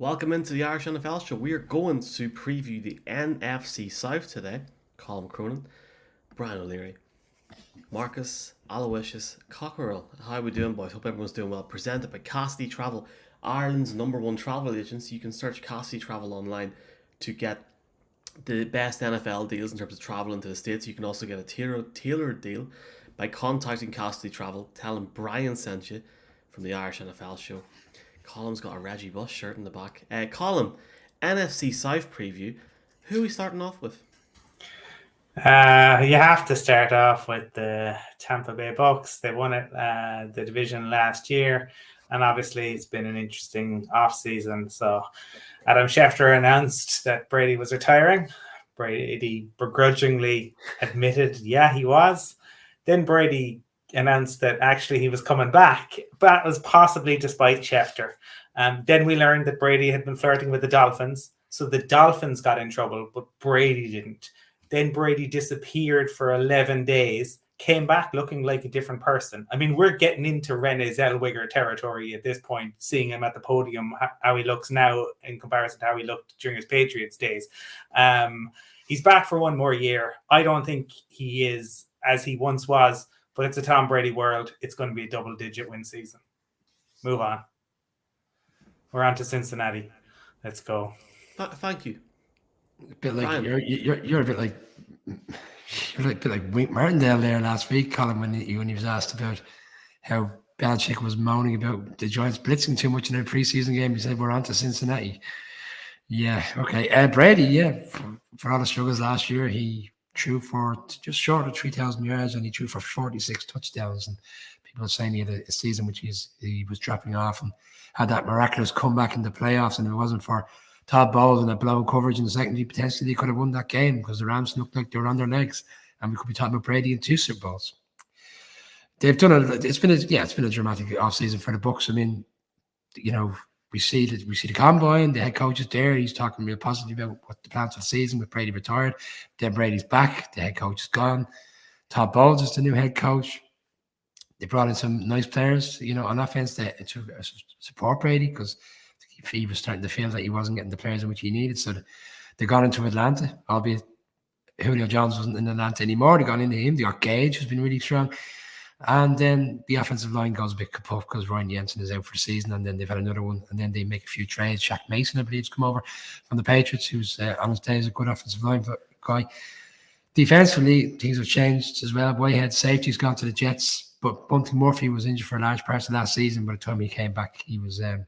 Welcome into the Irish NFL show. We are going to preview the NFC South today. Colin Cronin, Brian O'Leary, Marcus, Aloysius, Cockerell. How are we doing, boys? Hope everyone's doing well. Presented by Cassidy Travel, Ireland's #1 travel agency. You can search Cassidy Travel online to get the best NFL deals in terms of travel into the States. You can also get a tailored deal by contacting Cassidy Travel. Tell them Brian sent you from the Irish NFL show. Colum's got a Reggie Bush shirt in the back. Column, NFC South preview. Who are we starting off with? You have to start off with the Tampa Bay Bucs. They won it the division last year, and obviously it's been an interesting offseason. So Adam Schefter announced that Brady was retiring. Brady begrudgingly admitted, yeah, he was. Then Brady announced that actually he was coming back. That was possibly despite Schefter. Then we learned that Brady had been flirting with the Dolphins. So the Dolphins got in trouble, but Brady didn't. Then Brady disappeared for 11 days, came back looking like a different person. I mean, we're getting into Renee Zellweger territory at this point, seeing him at the podium, how he looks now in comparison to how he looked during his Patriots days. He's back for one more year. I don't think he is as he once was, but it's a Tom Brady world. It's going to be a double-digit win season. Move on. We're on to Cincinnati. Let's go. Thank you. A bit like Brian. you're a bit like Wink Martindale there last week, Colin, when he was asked about how Belichick was moaning about the Giants blitzing too much in their preseason game. He said, "We're on to Cincinnati." Yeah, okay. Brady, yeah, for all the struggles last year, he threw for just short of 3,000 yards and he threw for 46 touchdowns. And people are saying he had a season which he was dropping off and had that miraculous comeback in the playoffs. And if it wasn't for Todd Bowles and a blown coverage in the secondary, potentially they could have won that game because the Rams looked like they were on their legs, and we could be talking about Brady in 2 Super Bowls. They've done it. It's been a dramatic offseason for the Bucs. I mean, we see the combine, the head coach is there. He's talking real positively about what the plans for the season with Brady retired. Then Brady's back. The head coach is gone. Todd Bowles is the new head coach. They brought in some nice players, on offense to support Brady because he was starting to feel that he wasn't getting the players in which he needed. So they got into Atlanta, albeit Julio Jones wasn't in Atlanta anymore. They got into him. They got Gage, who's been really strong. And then the offensive line goes a bit kaput because Ryan Jensen is out for the season, and then they've had another one, and then they make a few trades. Shaq Mason, I believe, has come over from the Patriots, who's on his day is a good offensive line guy. Defensively, things have changed as well. Whitehead safety's gone to the Jets, but Bunting Murphy was injured for a large part of last season. By the time he came back, he didn't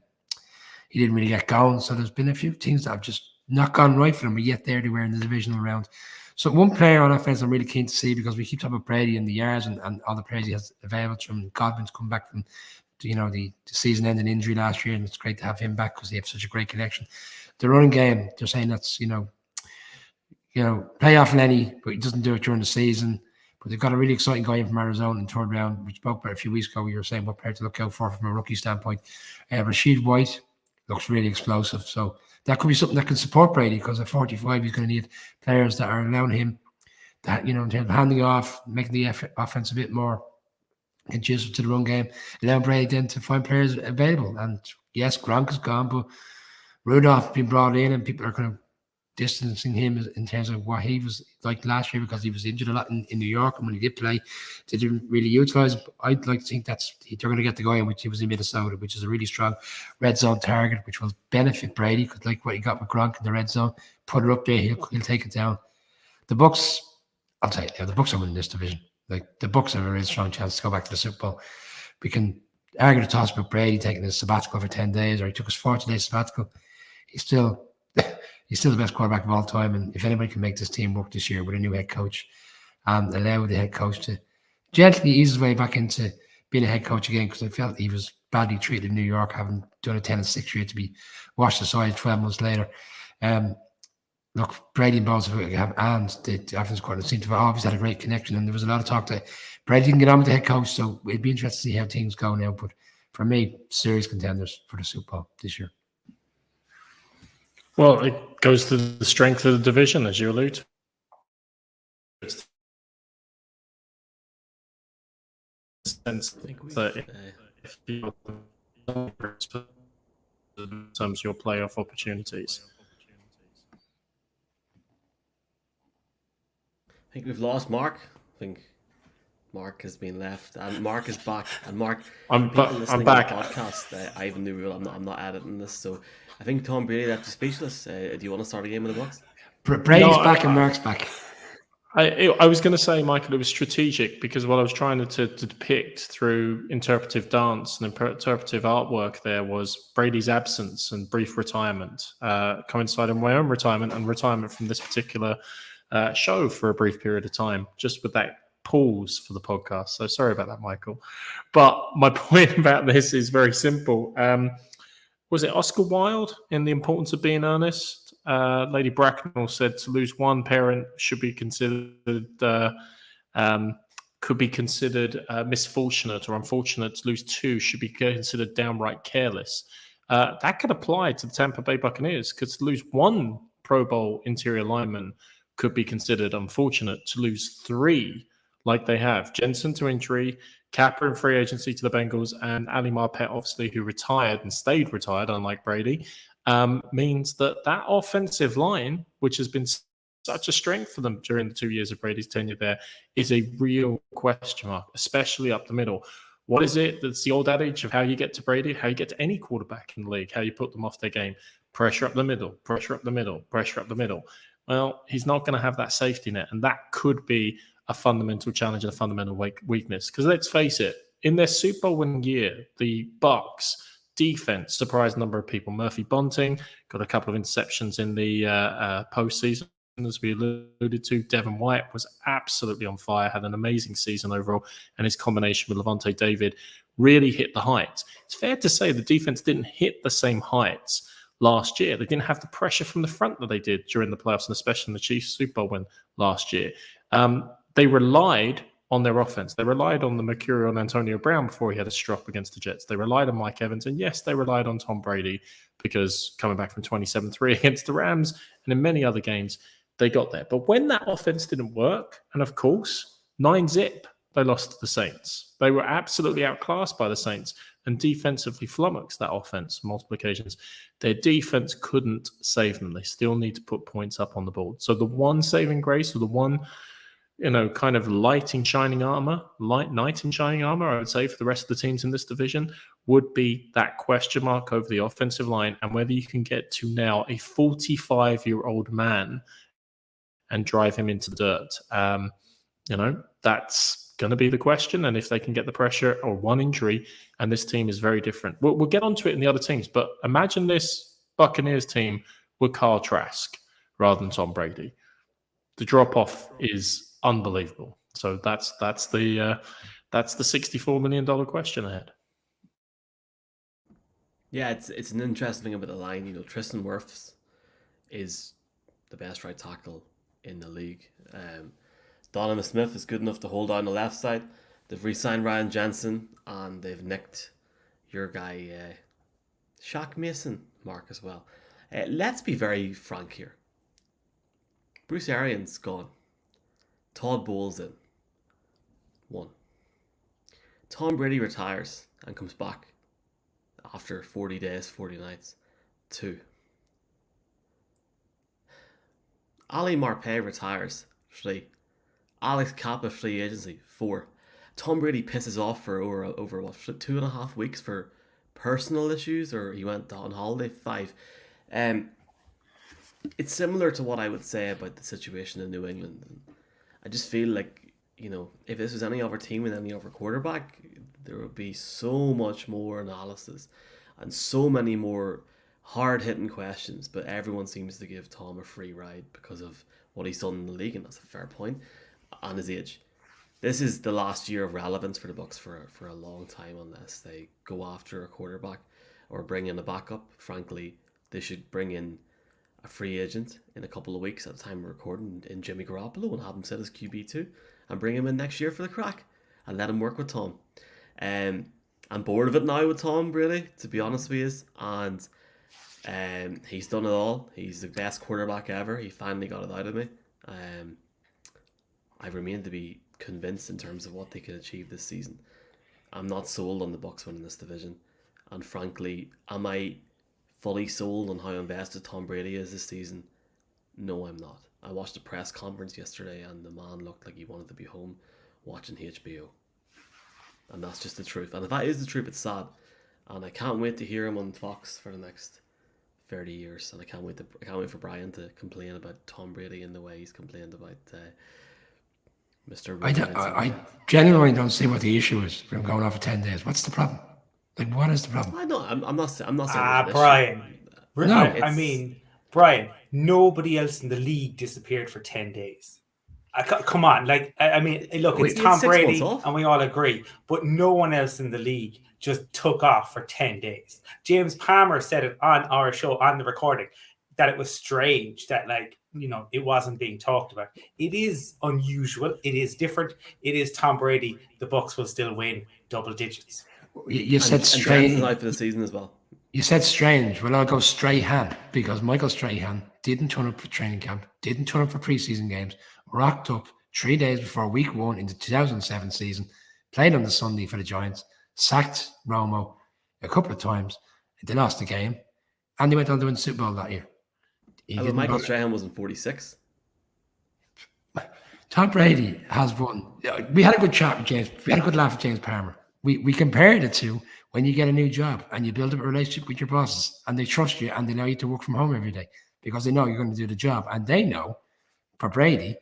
really get going. So there's been a few things that have just not gone right for them, but yet there they were in the divisional round. So one player on offense I'm really keen to see because we keep talking about Brady and the yards and all the players he has available to him. Godwin's come back from the season-ending injury last year, and it's great to have him back because they have such a great connection. The running game, they're saying that's playoff Lenny, but he doesn't do it during the season. But they've got a really exciting guy in from Arizona in third round. We spoke about a few weeks ago. We were saying what player to look out for from a rookie standpoint. Rashid White looks really explosive. So that could be something that can support Brady because at 45, he's going to need players that are allowing him that, in terms of handing off, making the offense a bit more conducive to the run game, allowing Brady then to find players available. And yes, Gronk is gone, but Rudolph been brought in and people are kind of distancing him in terms of what he was like last year because he was injured a lot in New York, and when he did play, they didn't really utilize him. I'd like to think they're going to get the guy in which he was in Minnesota, which is a really strong red zone target, which will benefit Brady because like what he got with Gronk in the red zone, put it up there, he'll take it down. The Bucs, I'll tell you, the Bucs are winning this division. Like the Bucs have a really strong chance to go back to the Super Bowl. We can argue the toss about Brady taking his sabbatical for 10 days, or he took his 40-day sabbatical. He's still the best quarterback of all time. And if anybody can make this team work this year with a new head coach and allow the head coach to gently ease his way back into being a head coach again, because I felt he was badly treated in New York, having done a 10-6 year to be washed aside 12 months later. Look, Brady and Bowles and the offensive coordinator seem to have always had a great connection. And there was a lot of talk that Brady didn't get on with the head coach. So it'd be interesting to see how things go now. But for me, serious contenders for the Super Bowl this year. Well, it goes to the strength of the division, as you allude to. Sense that if you in terms of your playoff opportunities. I think we've lost Mark. I think Mark has been left, and Mark is back. And Mark, I'm people listening back. to the podcast, I have a new rule. I'm not editing this, so I think Tom Brady left you speechless. Do you want to start a game with the Bucs? Brady's back and Mark's back. I was going to say, Michael, it was strategic because what I was trying to depict through interpretive dance and interpretive artwork there was Brady's absence and brief retirement, coinciding with my own retirement and retirement from this particular show for a brief period of time, just with that pause for the podcast. So sorry about that, Michael. But my point about this is very simple. Was it Oscar Wilde in The Importance of Being Earnest? Lady Bracknell said to lose one parent should be considered could be considered misfortunate or unfortunate. To lose two should be considered downright careless. That could apply to the Tampa Bay Buccaneers because to lose one Pro Bowl interior lineman could be considered unfortunate. To lose three, like they have, Jensen to injury, Kappa in free agency to the Bengals, and Ali Marpet, obviously, who retired and stayed retired, unlike Brady, means that offensive line, which has been such a strength for them during the 2 years of Brady's tenure there, is a real question mark, especially up the middle. What is it? That's the old adage of how you get to Brady, how you get to any quarterback in the league, how you put them off their game. Pressure up the middle, pressure up the middle, pressure up the middle. Well, he's not going to have that safety net, and that could be a fundamental challenge and a fundamental weakness. Because let's face it, in their Super Bowl winning year, the Bucs defense surprised a number of people. Murphy Bunting got a couple of interceptions in the postseason, as we alluded to. Devin White was absolutely on fire, had an amazing season overall, and his combination with Levante David really hit the heights. It's fair to say the defense didn't hit the same heights last year. They didn't have the pressure from the front that they did during the playoffs, and especially in the Chiefs Super Bowl win last year. They relied on their offense. They relied on the Mercurial and Antonio Brown before he had a strop against the Jets. They relied on Mike Evans. And yes, they relied on Tom Brady because coming back from 27-3 against the Rams and in many other games, they got there. But when that offense didn't work, and of course, 9-zip, they lost to the Saints. They were absolutely outclassed by the Saints and defensively flummoxed that offense on multiple occasions. Their defense couldn't save them. They still need to put points up on the board. So the one saving grace, or the one kind of knight in shining armor, I would say, for the rest of the teams in this division would be that question mark over the offensive line and whether you can get to now a 45-year-old man and drive him into the dirt. That's going to be the question. And if they can get the pressure or one injury, and this team is very different. We'll get onto it in the other teams, but imagine this Buccaneers team with Kyle Trask rather than Tom Brady. The drop-off is unbelievable. So that's the $64 million question ahead. Yeah, it's an interesting thing about the line. Tristan Wirfs is the best right tackle in the league. Donovan Smith is good enough to hold on the left side. They've re-signed Ryan Jensen, and they've nicked your guy Shaq Mason, Mark, as well. Let's be very frank here. Bruce Arians gone. Todd Bowles in. 1. Tom Brady retires and comes back after 40 days, 40 nights. 2. Ali Marpet retires. 3. Alex Kappa free agency. 4. Tom Brady pisses off for over 2.5 weeks for personal issues, or he went on holiday. 5. It's similar to what I would say about the situation in New England. I just feel like, if this was any other team with any other quarterback, there would be so much more analysis and so many more hard-hitting questions, but everyone seems to give Tom a free ride because of what he's done in the league, and that's a fair point, and his age. This is the last year of relevance for the Bucs for a long time unless they go after a quarterback or bring in a backup. Frankly, they should bring in a free agent in a couple of weeks at the time of recording in Jimmy Garoppolo and have him set as QB2 and bring him in next year for the crack and let him work with Tom. I'm bored of it now with Tom Brady, to be honest with you, and he's done it all. He's the best quarterback ever. He finally got it out of me. I remain to be convinced in terms of what they can achieve this season. I'm not sold on the Bucs winning this division, and frankly, am I fully sold on how invested Tom Brady is this season? No, I'm not. I watched a press conference yesterday and the man looked like he wanted to be home watching HBO. And that's just the truth. And if that is the truth, it's sad. And I can't wait to hear him on Fox for the next 30 years. And I can't wait for Brian to complain about Tom Brady in the way he's complained about Mr. I genuinely don't see what the issue is from going off for 10 days. What's the problem? Like, what is the problem? I know. I'm not saying. Brian. No, I mean, Brian. Nobody else in the league disappeared for 10 days. Come on, like I mean, look, it's Tom Brady, and we all agree, but no one else in the league just took off for 10 days. James Palmer said it on our show, on the recording, that it was strange that, like, you know, it wasn't being talked about. It is unusual. It is different. It is Tom Brady. The Bucs will still win double digits. You said strange for the season as well. You said strange. Well, I'll go Strahan, because Michael Strahan didn't turn up for training camp, didn't turn up for preseason games, rocked up 3 days before week 1 in the 2007 season, played on the Sunday for the Giants, sacked Romo a couple of times. They lost the game, and they went on to win the Super Bowl that year. Michael Strahan was in 46. Tom Brady has won. We had a good chat with James. We had a good laugh with James Palmer. We compared it to when you get a new job and you build up a relationship with your bosses and they trust you and they allow you to work from home every day because they know you're going to do the job. And they know, for Brady,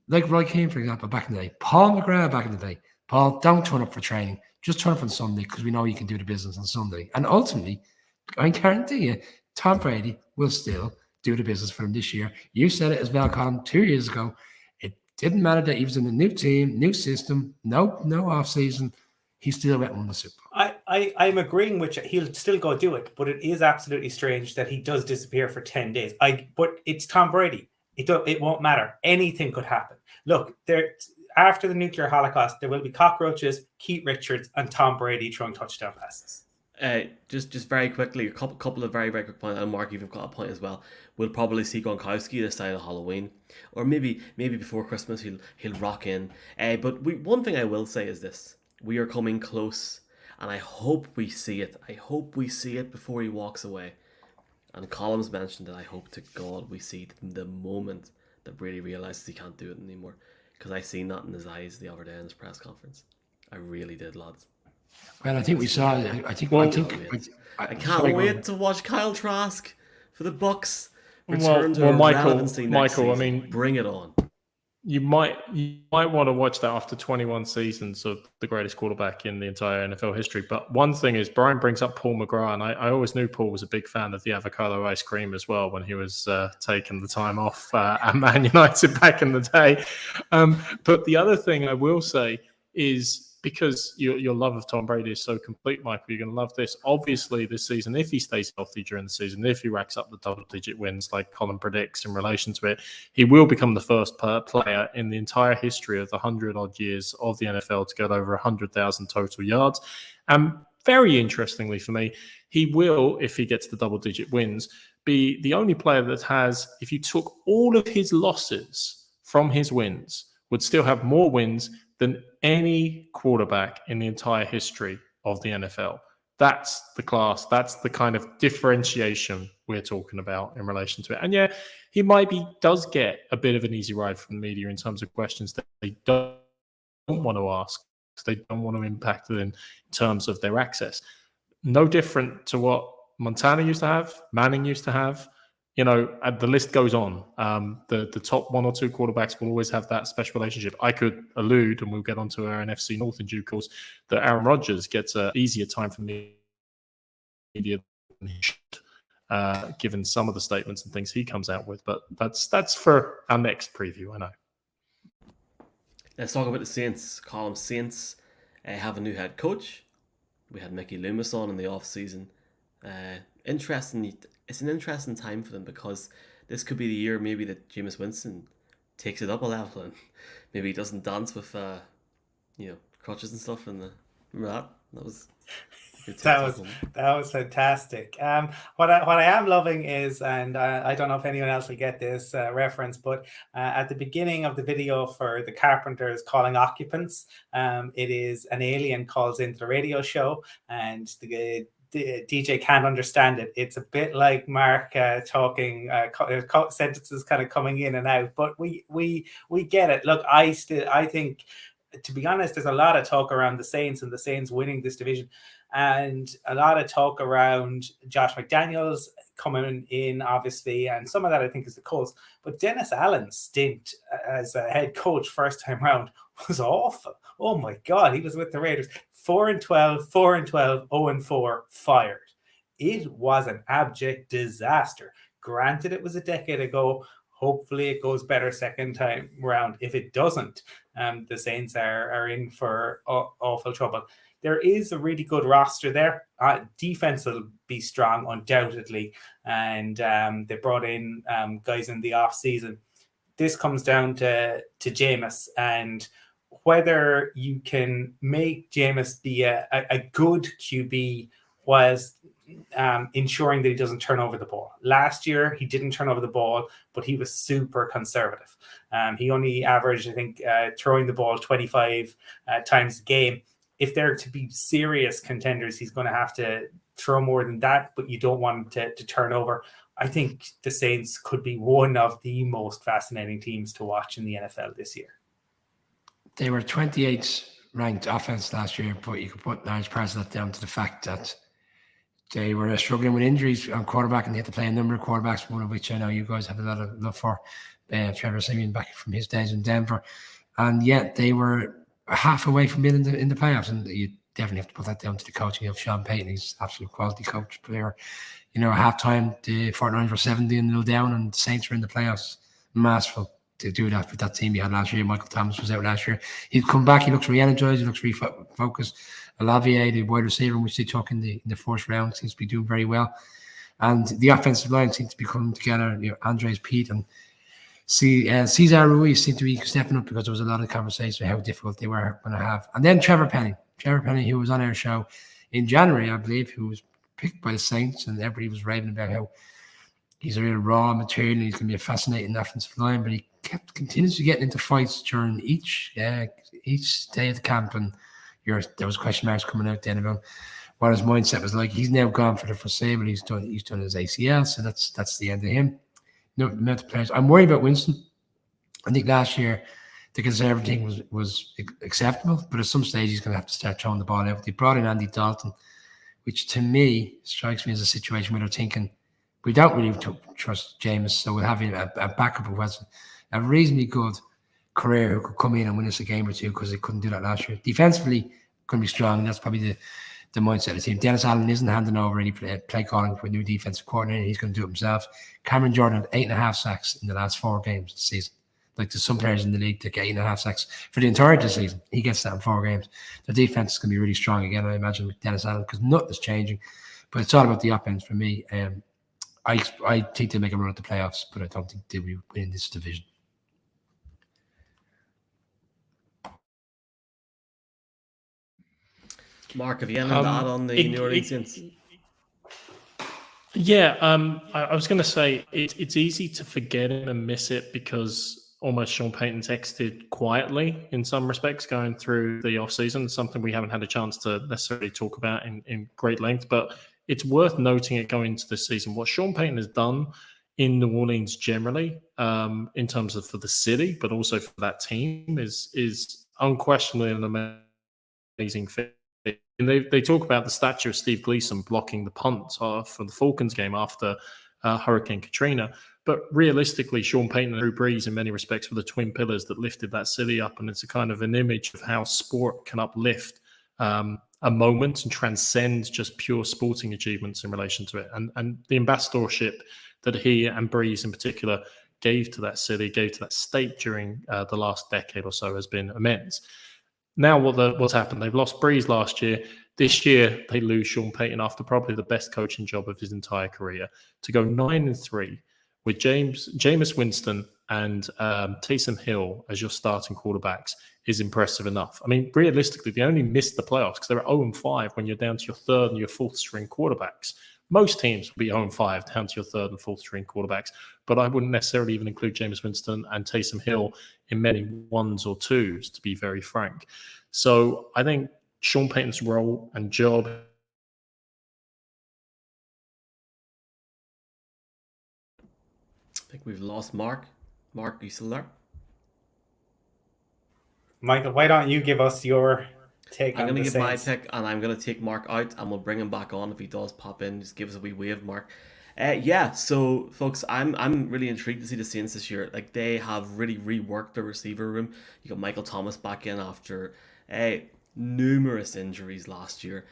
like Roy Keane, for example, back in the day, Paul McGrath back in the day, Paul, don't turn up for training. Just turn up on Sunday because we know you can do the business on Sunday. And ultimately, I guarantee you, Tom Brady will still do the business for him this year. You said it as well, Colin, 2 years ago. It didn't matter that he was in a new team, new system, no off season. He still went and won the Super Bowl. I'm agreeing with you. He'll still go do it, but it is absolutely strange that he does disappear for 10 days. But it's Tom Brady. It won't matter. Anything could happen. Look, after the nuclear holocaust, there will be cockroaches, Keith Richards, and Tom Brady throwing touchdown passes. Just very quickly, a couple of very, very quick points. And Mark, you've got a point as well. We'll probably see Gronkowski this side of Halloween, or maybe before Christmas he'll rock in. But one thing I will say is this: we are coming close, and I hope we see it. I hope we see it before he walks away. And Columns mentioned that I hope to God we see the moment that Brady realizes he can't do it anymore, because I seen that in his eyes the other day in his press conference. I really did, lads. Well, I think we saw it. I can't wait to watch Kyle Trask for the Bucs return to relevancy next season. I mean, bring it on. You might want to watch that after 21 seasons of the greatest quarterback in the entire NFL history. But one thing is, Brian brings up Paul McGrath, and I always knew Paul was a big fan of the avocado ice cream as well when he was taking the time off at Man United back in the day. But the other thing I will say is, because your love of Tom Brady is so complete, Michael, you're going to love this. Obviously, this season, if he stays healthy during the season, if he racks up the double-digit wins like Colin predicts in relation to it, he will become the first player in the entire history of the 100-odd years of the NFL to get over 100,000 total yards. And very interestingly for me, he will, if he gets the double-digit wins, be the only player that has, if you took all of his losses from his wins, would still have more wins than any quarterback in the entire history of the NFL. That's the class. That's the kind of differentiation we're talking about in relation to it. And yeah, he does get a bit of an easy ride from the media in terms of questions that they don't want to ask, because they don't want to impact it in terms of their access. No different to what Montana used to have, Manning used to have. You know, the list goes on. The top one or two quarterbacks will always have that special relationship. I could allude, and we'll get onto our NFC North in due course, that Aaron Rodgers gets an easier time from the media than he should, given some of the statements and things he comes out with. But that's for our next preview, I know. Let's talk about the Saints. Column Saints have a new head coach. We had Mickey Loomis on in the off-season. It's an interesting time for them, because this could be the year maybe that Jameis Winston takes it up a level and maybe he doesn't dance with crutches and stuff. And remember that was that was fantastic. What I am loving is, and I don't know if anyone else will get this reference, but at the beginning of the video for the Carpenters calling occupants, it is an alien calls into the radio show, and DJ can't understand it. It's a bit like Mark talking sentences kind of coming in and out, but we get it. Look, I think, to be honest, there's a lot of talk around the Saints and the Saints winning this division, and a lot of talk around Josh McDaniels coming in, obviously, and some of that I think is the Colts. But Dennis Allen's stint as a head coach first time round was awful. Oh my God, he was with the Raiders 4-12, 4-12, 0-4, fired. It was an abject disaster. Granted, it was a decade ago. Hopefully it goes better second time round. If it doesn't, the Saints are in for awful trouble. There is a really good roster there. Defense will be strong, undoubtedly. And they brought in guys in the offseason. This comes down to Jameis, and whether you can make Jameis be a good QB whilst ensuring that he doesn't turn over the ball. Last year, he didn't turn over the ball, but he was super conservative. He only averaged, I think, throwing the ball 25 times a game. If they're to be serious contenders, he's going to have to throw more than that, but you don't want him to turn over. I think the Saints could be one of the most fascinating teams to watch in the NFL this year. They were 28th ranked offense last year, but you could put large parts of that down to the fact that they were struggling with injuries on quarterback, and they had to play a number of quarterbacks, one of which I know you guys have a lot of love for, Trevor Siemian back from his days in Denver. And yet they were half away from being in the playoffs, and you definitely have to put that down to the coaching of Sean Payton. He's an absolute quality coach player. At halftime, the 49ers were 17-0 down, and the Saints were in the playoffs. Masterful to do that with that team he had last year. Michael Thomas was out last year. He'd come back. He looks re-energized. He looks refocused. Olivier, the wide receiver, which they took in the first round, seems to be doing very well. And the offensive line seems to be coming together. Andres Pete and Cesar Ruiz seemed to be stepping up, because there was a lot of conversation about how difficult they were going to have. And then Trevor Penny, who was on our show in January, I believe, who was picked by the Saints, and everybody was raving about how he's a real raw material and he's going to be a fascinating offensive line. But he continues to get into fights during each day of the camp, and there was question marks coming out then about what his mindset was like. He's now gone for the foreseeable. He's done his ACL, so that's the end of him. No amount of players. I'm worried about Winston. I think last year the conservative was acceptable, but at some stage he's going to have to start throwing the ball out. They brought in Andy Dalton, which to me strikes me as a situation where they're thinking, we don't really trust Jameis, so we'll have a backup who has a reasonably good career who could come in and win us a game or two, because they couldn't do that last year. Defensively, going to be strong, and that's probably the mindset of the team. Dennis Allen isn't handing over any play calling for a new defensive coordinator. He's going to do it himself. Cameron Jordan had 8.5 sacks in the last 4 games this season. Like, there's some players in the league that get 8.5 sacks for the entirety of the season. He gets that in 4 games. The defense is going to be really strong again, I imagine, with Dennis Allen, because nothing's changing. But it's all about the offense for me. I think they'll make a run at the playoffs, but I don't think they'll win this division. Mark, have you anything to add on the New Orleans Saints? Yeah, I was going to say it's easy to forget it and miss it, because almost Sean Payton's exited quietly in some respects going through the offseason, something we haven't had a chance to necessarily talk about in great length, but it's worth noting it going into this season. What Sean Payton has done in New Orleans generally, in terms of for the city, but also for that team, is unquestionably an amazing fit. And they talk about the statue of Steve Gleason blocking the punt for the Falcons game after Hurricane Katrina. But realistically, Sean Payton and Drew Brees, in many respects, were the twin pillars that lifted that city up. And it's a kind of an image of how sport can uplift a moment and transcend just pure sporting achievements in relation to it. And the ambassadorship that he and Brees in particular gave to that city, gave to that state during the last decade or so has been immense. Now what's happened? They've lost Brees last year. This year, they lose Sean Payton after probably the best coaching job of his entire career. To go 9-3 with Jameis Winston and Taysom Hill as your starting quarterbacks is impressive enough. I mean, realistically, they only missed the playoffs because they were 0-5 when you're down to your third and your fourth string quarterbacks. Most teams will be 0-5 down to your third and fourth string quarterbacks, but I wouldn't necessarily even include Jameis Winston and Taysom Hill in many 1s or 2s, to be very frank. So I think Sean Payton's role and job think we've lost Mark. Mark, are you still there? Michael, why don't you give us your take I'm on going to the give my Saints? pick, and I'm going to take Mark out, and we'll bring him back on if he does pop in. Just give us a wee wave, Mark. Yeah, so folks, I'm really intrigued to see the Saints this year. Like, they have really reworked their receiver room. You got Michael Thomas back in after numerous injuries last year.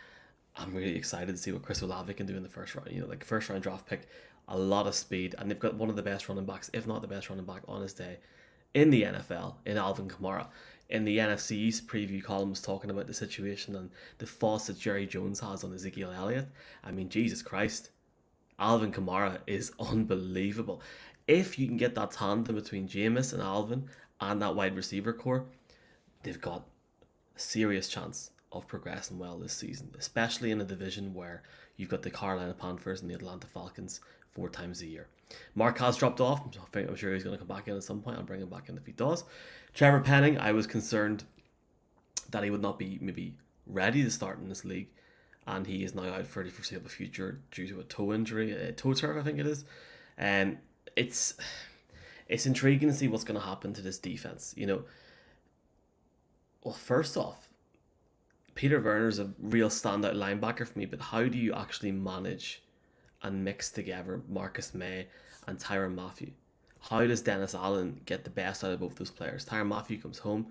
I'm really excited to see what Chris Olave can do in the first round. You know, like first round draft pick, a lot of speed, and they've got one of the best running backs, if not the best running back on his day in the NFL, in Alvin Kamara. In the NFC East preview column was talking about the situation and the faucet Jerry Jones has on Ezekiel Elliott. I mean, Jesus Christ, Alvin Kamara is unbelievable. If you can get that tandem between Jameis and Alvin and that wide receiver core, they've got a serious chance of progressing well this season, especially in a division where you've got the Carolina Panthers and the Atlanta Falcons 4 times a year. Mark has dropped off. I'm sure he's going to come back in at some point. I'll bring him back in if he does. Trevor Penning, I was concerned that he would not be maybe ready to start in this league, and he is now out for the foreseeable future due to a toe injury, a toe turf, I think it is. And it's intriguing to see what's going to happen to this defense. You know, well, first off, Peter Werner's a real standout linebacker for me, but how do you actually manage and mix together Marcus May and Tyrann Mathieu? How does Dennis Allen get the best out of both those players? Tyrann Mathieu comes home.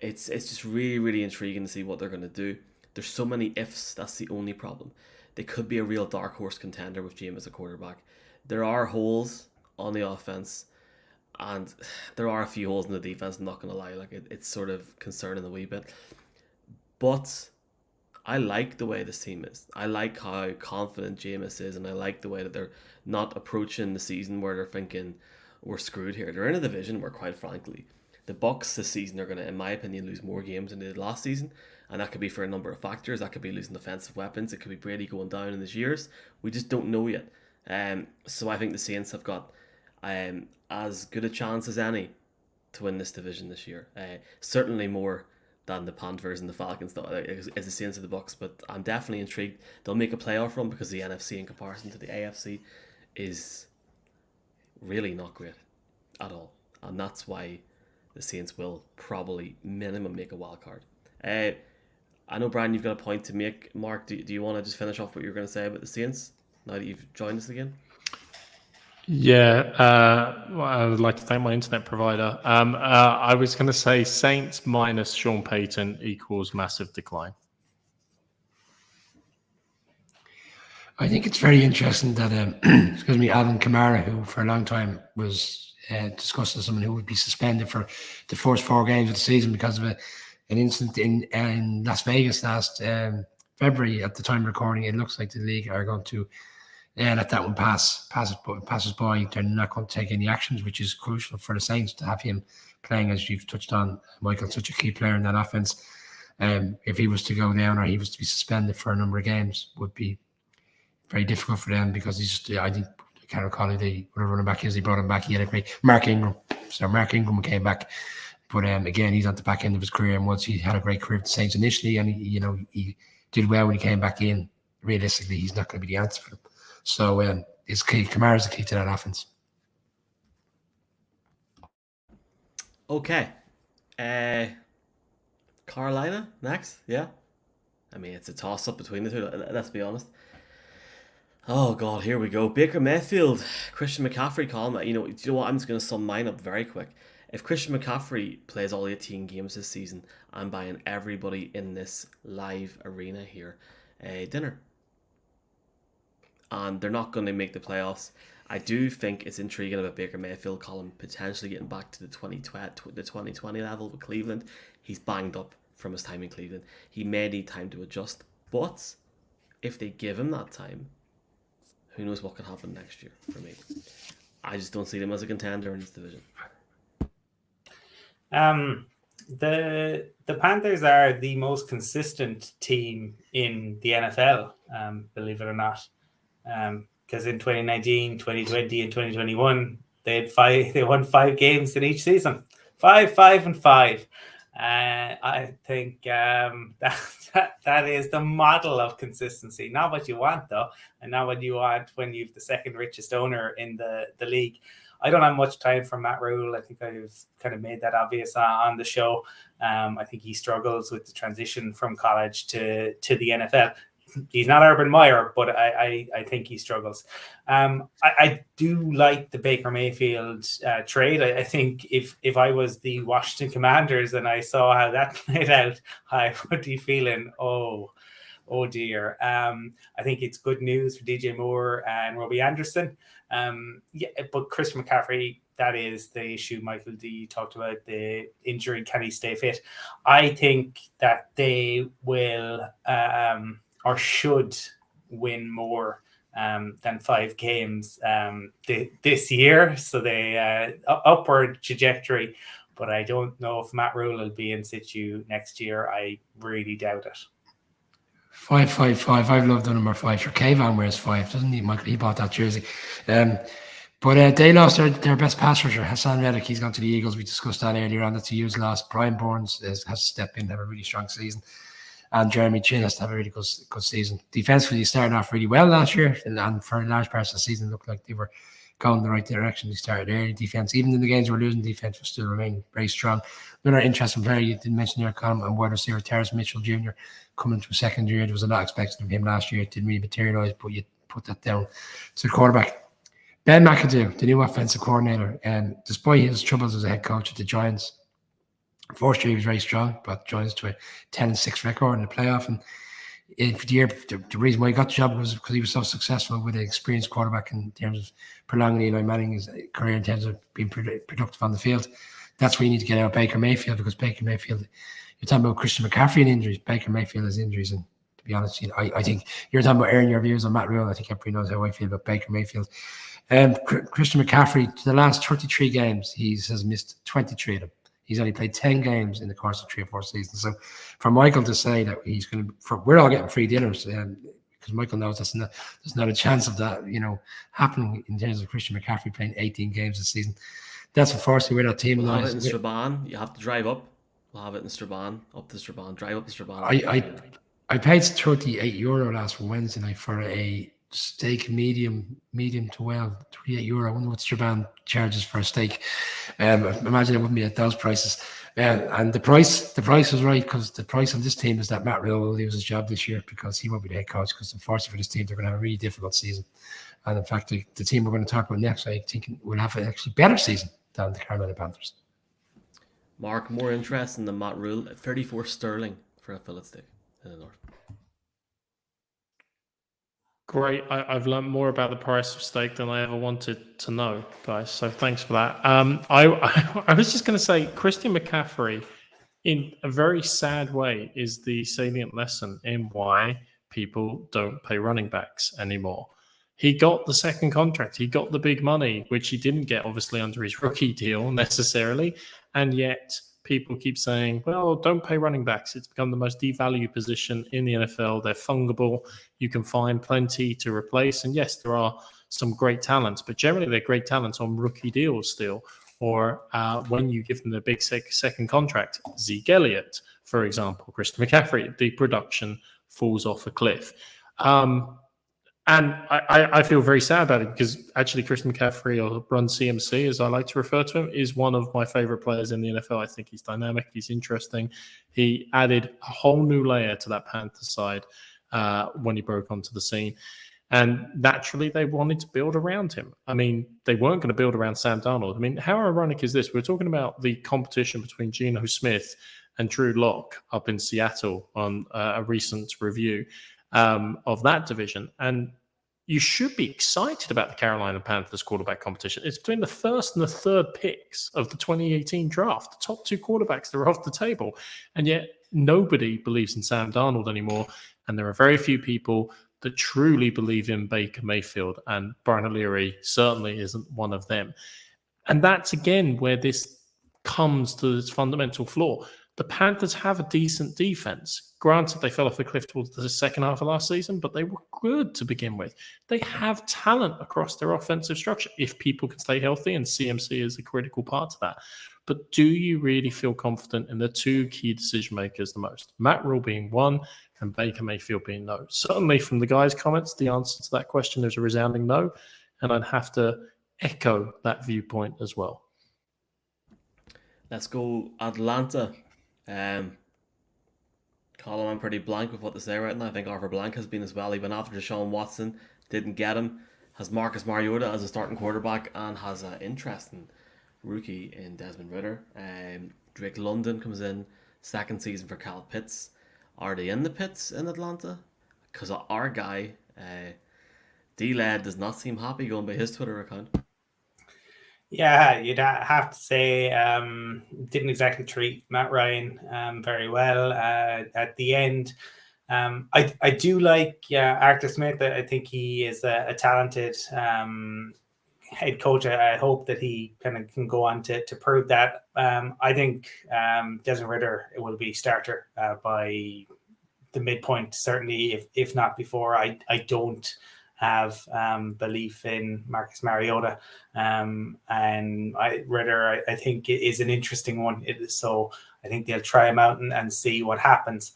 It's just really, really intriguing to see what they're going to do. There's so many ifs. That's the only problem. They could be a real dark horse contender with James as a quarterback. There are holes on the offense, and there are a few holes in the defense. I'm not going to lie. Like it's sort of concerning a wee bit. But I like the way this team is. I like how confident Jameis is, and I like the way that they're not approaching the season where they're thinking, we're screwed here. They're in a division where, quite frankly, the Bucs this season are going to, in my opinion, lose more games than they did last season. And that could be for a number of factors. That could be losing defensive weapons. It could be Brady going down in his years. We just don't know yet. So I think the Saints have got as good a chance as any to win this division this year. Certainly more than the Panthers and the Falcons, though, as the Saints of the Bucs. But I'm definitely intrigued. They'll make a playoff run because the NFC in comparison to the AFC is really not great at all. And that's why the Saints will probably minimum make a wild card. I know, Brian, you've got a point to make. Mark, do you want to just finish off what you were going to say about the Saints now that you've joined us again? Yeah, well, I would like to thank my internet provider. I was going to say Saints minus Sean Payton equals massive decline. I think it's very interesting that Alvin Kamara, who for a long time was discussed as someone who would be suspended for the first 4 games of the season because of an incident in Las Vegas last February. At the time of recording, it looks like the league are going to let that one passes by. They're not going to take any actions, which is crucial for the Saints to have him playing, as you've touched on, Michael, such a key player in that offense. If he was to go down or he was to be suspended for a number of games, would be very difficult for them because I can't recall who the running back is. They brought him back. He had a great Mark Ingram. So Mark Ingram came back. But again, he's at the back end of his career, and once he had a great career with the Saints initially, and he did well when he came back in. Realistically, he's not going to be the answer for them. So it's key. Kamara's the key to that offense. Okay. Carolina next, yeah. I mean, it's a toss-up between the two, let's be honest. Oh, God, here we go. Baker Mayfield, Christian McCaffrey column. You know what? I'm just going to sum mine up very quick. If Christian McCaffrey plays all 18 games this season, I'm buying everybody in this live arena here dinner. And they're not going to make the playoffs. I do think it's intriguing about Baker Mayfield column potentially getting back to the 2020 level with Cleveland. He's banged up from his time in Cleveland. He may need time to adjust. But if they give him that time, who knows what can happen next year for me. I just don't see them as a contender in this division. The Panthers are the most consistent team in the NFL, believe it or not. Because in 2019, 2020, and 2021, they won 5 games in each season. 5, 5, and 5. I think that is the model of consistency. Not what you want, though, and not what you want when you've the second richest owner in the league. I don't have much time for Matt Rule. I think I've kind of made that obvious on the show. I think he struggles with the transition from college to the NFL. He's not Urban Meyer, but I think he struggles. I do like the Baker Mayfield trade. I think if I was the Washington Commanders and I saw how that played out, I would be feeling, oh dear. I think it's good news for DJ Moore and Robbie Anderson. But Christian McCaffrey, that is the issue. Michael D talked about the injury. Can he stay fit? I think that they will or should win more than 5 games this year. So they upward trajectory. But I don't know if Matt Rule will be in situ next year. I really doubt it. 555. I've loved the number 5. Sure, Kayvon wears 5, doesn't he, Michael? He bought that jersey. But they lost their best pass rusher, Hassan Reddick. He's gone to the Eagles. We discussed that earlier on. That's a huge loss. Brian Bourne has to step in, have a really strong season. And Jeremy Chin has to have a really good season. Defensively, he started off really well last year. And for large parts of the season, it looked like they were going in the right direction. They started early. Defense, even in the games we're losing, defense was still remaining very strong. Another interesting player you didn't mention there, Colin, and wide receiver Terrace Mitchell Jr. coming to a second year. There was a lot expected of him last year. It didn't really materialise, but you put that down to the quarterback. Ben McAdoo, the new offensive coordinator, and despite his troubles as a head coach at the Giants, first year he was very strong, brought the Giants to a 10-6 record in the playoff. And for the year, the reason why he got the job was because he was so successful with an experienced quarterback in terms of prolonging Eli Manning's career in terms of being productive on the field. That's where you need to get out Baker Mayfield, because Baker Mayfield, you're talking about Christian McCaffrey and injuries. Baker Mayfield has injuries, and to be honest, I think you're talking about airing your views on Matt Rule. I think everybody knows how I feel about Baker Mayfield. Christian McCaffrey, to the last 33 games, he has missed 23 of them. He's only played 10 games in the course of 3 or 4 seasons. So for Michael to say that he's going to, we're all getting free dinners, because Michael knows there's not a chance of that, happening in terms of Christian McCaffrey playing 18 games this season. That's unfortunately where that team we'll lies. Have it in Strabane. You have to drive up. We'll have it in Strabane, up to Strabane, drive up to Strabane. I paid €38 last Wednesday night for a steak medium to well, €38. I wonder what Strabane charges for a steak. Imagine it wouldn't be at those prices. And the price was right, because the price on this team is that Matt Rule will lose his job this year because he won't be the head coach, because unfortunately for this team, they're going to have a really difficult season. And in fact, the team we're going to talk about next, I think, will have an actually better season than the Carolina Panthers. Mark, more interesting than Matt Rule, 34 sterling for a fillet steak in the north. Great. I've learned more about the price of steak than I ever wanted to know, guys. So thanks for that. I was just going to say, Christian McCaffrey, in a very sad way, is the salient lesson in why people don't pay running backs anymore. He got the second contract. He got the big money, which he didn't get, obviously, under his rookie deal necessarily. And yet people keep saying, well, don't pay running backs. It's become the most devalued position in the NFL. They're fungible. You can find plenty to replace. And yes, there are some great talents, but generally they're great talents on rookie deals still, or when you give them the big second contract. Zeke Elliott, for example, Christian McCaffrey, the production falls off a cliff. And I feel very sad about it, because actually Christian McCaffrey, or Run CMC, as I like to refer to him, is one of my favorite players in the NFL. I think he's dynamic. He's interesting. He added a whole new layer to that Panthers side when he broke onto the scene. And naturally, they wanted to build around him. I mean, they weren't going to build around Sam Darnold. I mean, how ironic is this? We're talking about the competition between Geno Smith and Drew Lock up in Seattle on a recent review of that division. And you should be excited about the Carolina Panthers quarterback competition. It's between the first and the third picks of the 2018 draft, the top 2 quarterbacks that are off the table. And yet nobody believes in Sam Darnold anymore. And there are very few people that truly believe in Baker Mayfield. And Brian O'Leary certainly isn't one of them. And that's, again, where this comes to its fundamental flaw. The Panthers have a decent defense. Granted, they fell off the cliff towards the second half of last season, but they were good to begin with. They have talent across their offensive structure if people can stay healthy, and CMC is a critical part of that. But do you really feel confident in the 2 key decision makers the most? Matt Rule being one, and Baker Mayfield being no. Certainly from the guys' comments, the answer to that question is a resounding no. And I'd have to echo that viewpoint as well. Let's go Atlanta. Colin, I'm pretty blank with what to say right now. I think Arthur Blank has been as well. He went after Deshaun Watson, didn't get him. Has Marcus Mariota as a starting quarterback and has an interesting rookie in Desmond Ridder. Drake London comes in, second season for Cal Pitts. Are they in the pits in Atlanta? Because our guy, D-Led, does not seem happy going by his Twitter account. Yeah, you'd have to say didn't exactly treat Matt Ryan very well at the end. I do like Arthur Smith. I think he is a talented head coach. I hope that he kind of can go on to prove that. I think Desmond Ridder will be starter by the midpoint, certainly, if not before. I don't have belief in Marcus Mariota, and Ridder I think is an interesting one. So I think they'll try him out and see what happens.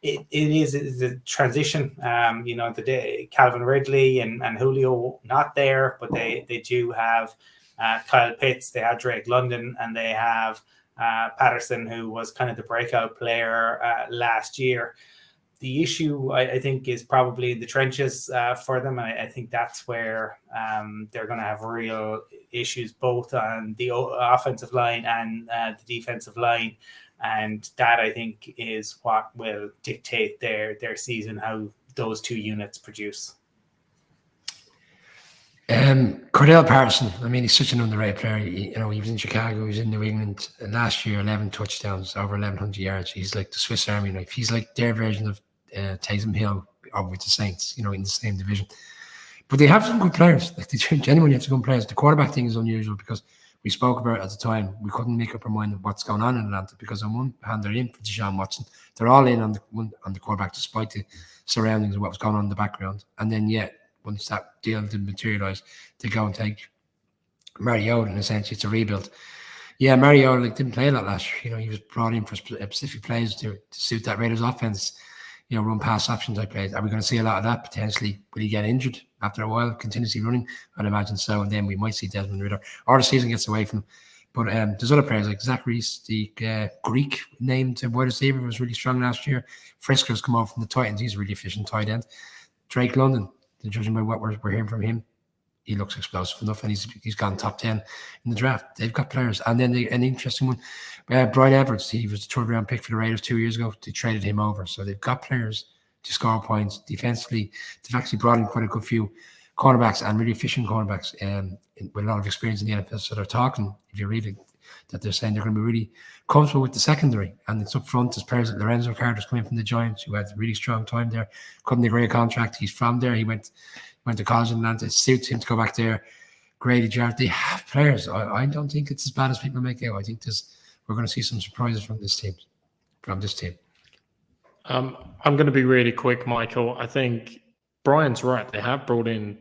It is a transition. The day Calvin Ridley and Julio not there, but they do have Kyle Pitts, they have Drake London, and they have Patterson, who was kind of the breakout player last year. The issue, I think, is probably in the trenches for them. And I think that's where they're going to have real issues, both on the offensive line and the defensive line. And that, I think, is what will dictate their season, how those two units produce. Cordell Patterson, I mean, he's such an underrated player. He was in Chicago, he was in New England. Last year, 11 touchdowns, over 1,100 yards. He's like the Swiss Army knife. He's like their version of Taysom Hill with the Saints, in the same division. But they have some good players. Like, they genuinely have some good players. The quarterback thing is unusual because we spoke about it at the time. We couldn't make up our mind of what's going on in Atlanta because on one hand they're in for Deshaun Watson. They're all in on the quarterback despite the surroundings of what was going on in the background. And then once that deal didn't materialize, they go and take Mariota, and essentially it's a rebuild. Yeah, Mariota didn't play a lot last year. He was brought in for specific plays to suit that Raiders offense. Run pass option type plays. Are we going to see a lot of that potentially? Will he get injured after a while, continuously running? I'd imagine so. And then we might see Desmond Ridder, or the season gets away from him. But there's other players like Zach Reese, the Greek named wide receiver, was really strong last year. Frisco's come over from the Titans. He's a really efficient tight end. Drake London, judging by what we're hearing from him, he looks explosive enough, and he's gone top 10 in the draft. They've got players. And then an interesting one, Brian Edwards, he was the third round pick for the Raiders 2 years ago. They traded him over. So they've got players to score points. Defensively, they've actually brought in quite a good few cornerbacks, and really efficient cornerbacks with a lot of experience in the NFL. So they're talking, if you read it, that they're saying they're going to be really comfortable with the secondary. And it's up front, as players like Lorenzo Carter's coming from the Giants, who had a really strong time there. Couldn't agree a contract. He's from there. He went to college in Atlanta. It suits him to go back there. Grady Jarrett, they have players. I don't think it's as bad as people make out. I think we're going to see some surprises from this team. I'm going to be really quick, Michael. I think Brian's right. They have brought in,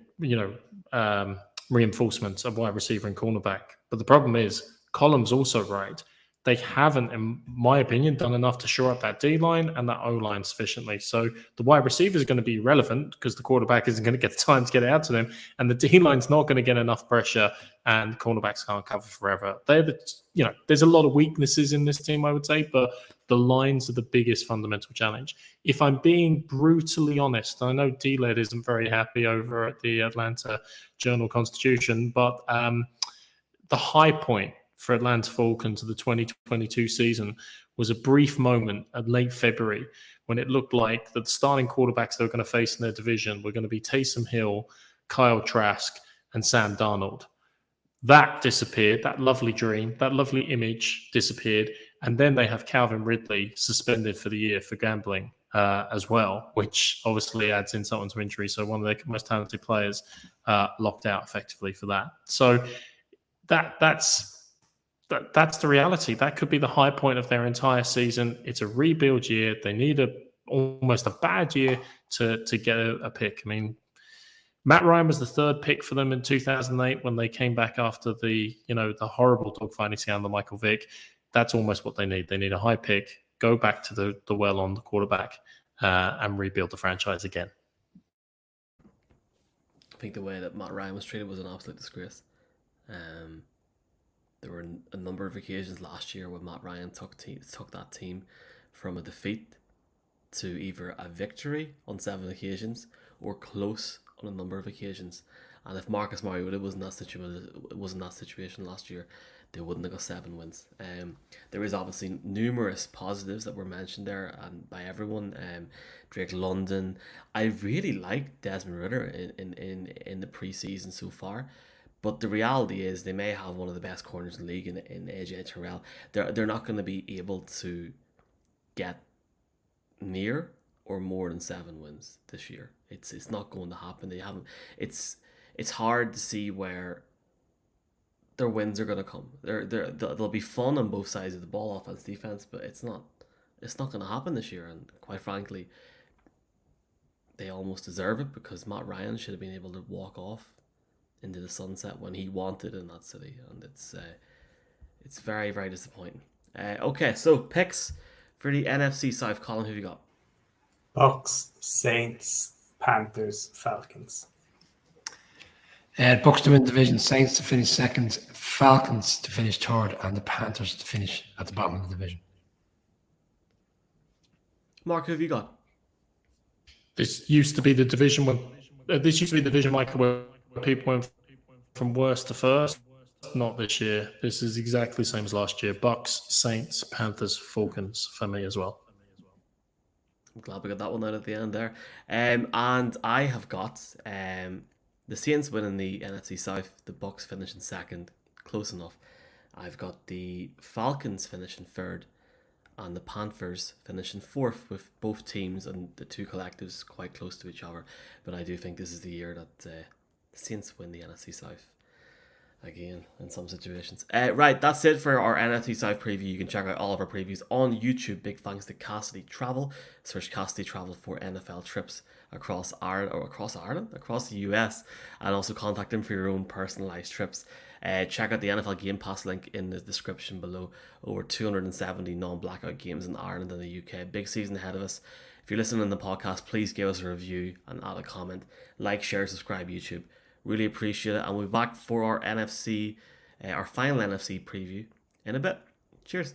reinforcements of wide receiver and cornerback. But the problem is, Colum's also right. They haven't, in my opinion, done enough to shore up that D-line and that O-line sufficiently. So the wide receiver is going to be relevant because the quarterback isn't going to get the time to get it out to them, and the D-line's not going to get enough pressure, and cornerbacks can't cover forever. There's a lot of weaknesses in this team, I would say, but the lines are the biggest fundamental challenge. If I'm being brutally honest, I know D-Led isn't very happy over at the Atlanta Journal-Constitution, but the high point for Atlanta Falcons of the 2022 season was a brief moment at late February when it looked like that the starting quarterbacks they were going to face in their division were going to be Taysom Hill, Kyle Trask, and Sam Darnold. That disappeared. That lovely dream, that lovely image disappeared. And then they have Calvin Ridley suspended for the year for gambling as well, which obviously adds insult to injury. So one of their most talented players locked out effectively for that. So that's the reality. That could be the high point of their entire season. It's a rebuild year. They need almost a bad year to get a pick. I mean, Matt Ryan was the third pick for them in 2008 when they came back after the horrible dogfighting scandal, Michael Vick. That's almost what they need. They need a high pick, go back to the well on the quarterback, and rebuild the franchise again. I think the way that Matt Ryan was treated was an absolute disgrace. There were a number of occasions last year when Matt Ryan took that team from a defeat to either a victory on 7 occasions or close on a number of occasions. And if Marcus Mariota was in that situation last year, they wouldn't have got 7 wins. There is obviously numerous positives that were mentioned there and by everyone. Drake London. I really like Desmond Ridder in the preseason so far. But the reality is they may have one of the best corners in the league in AJ Terrell. They're not going to be able to get near or more than 7 wins this year. It's not going to happen. They haven't. It's hard to see where their wins are going to come. They'll be fun on both sides of the ball, offense, defense, but it's not going to happen this year. And quite frankly, they almost deserve it because Matt Ryan should have been able to walk off into the sunset when he wanted in that city, and it's very, very disappointing. Okay, so picks for the NFC South. Colin, who have you got? Bucs, Saints, Panthers, Falcons. Bucs to win division, Saints to finish second, Falcons to finish third, and the Panthers to finish at the bottom of the division. Mark, who have you got? This used to be the division Michael, where people went from worst to first. Not this year. This is exactly the same as last year. Bucs, Saints, Panthers, Falcons for me as well. I'm glad we got that one out at the end there. And I have got the Saints winning the NFC South, the Bucs finishing second, close enough. I've got the Falcons finishing third, and the Panthers finishing fourth, with both teams and the two collectives quite close to each other. But I do think this is the year that the Saints win the NFC South again in some situations. Right, that's it for our NFC South preview. You can check out all of our previews on YouTube. Big thanks to Cassidy Travel. Search Cassidy Travel for NFL trips across across the US, and also contact him for your own personalized trips. Check out the NFL Game Pass link in the description below. Over 270 non-blackout games in Ireland and the UK. Big season ahead of us. If you're listening to the podcast, please give us a review and add a comment. Like, share, subscribe YouTube. Really appreciate it. And we'll be back for our final NFC preview in a bit. Cheers.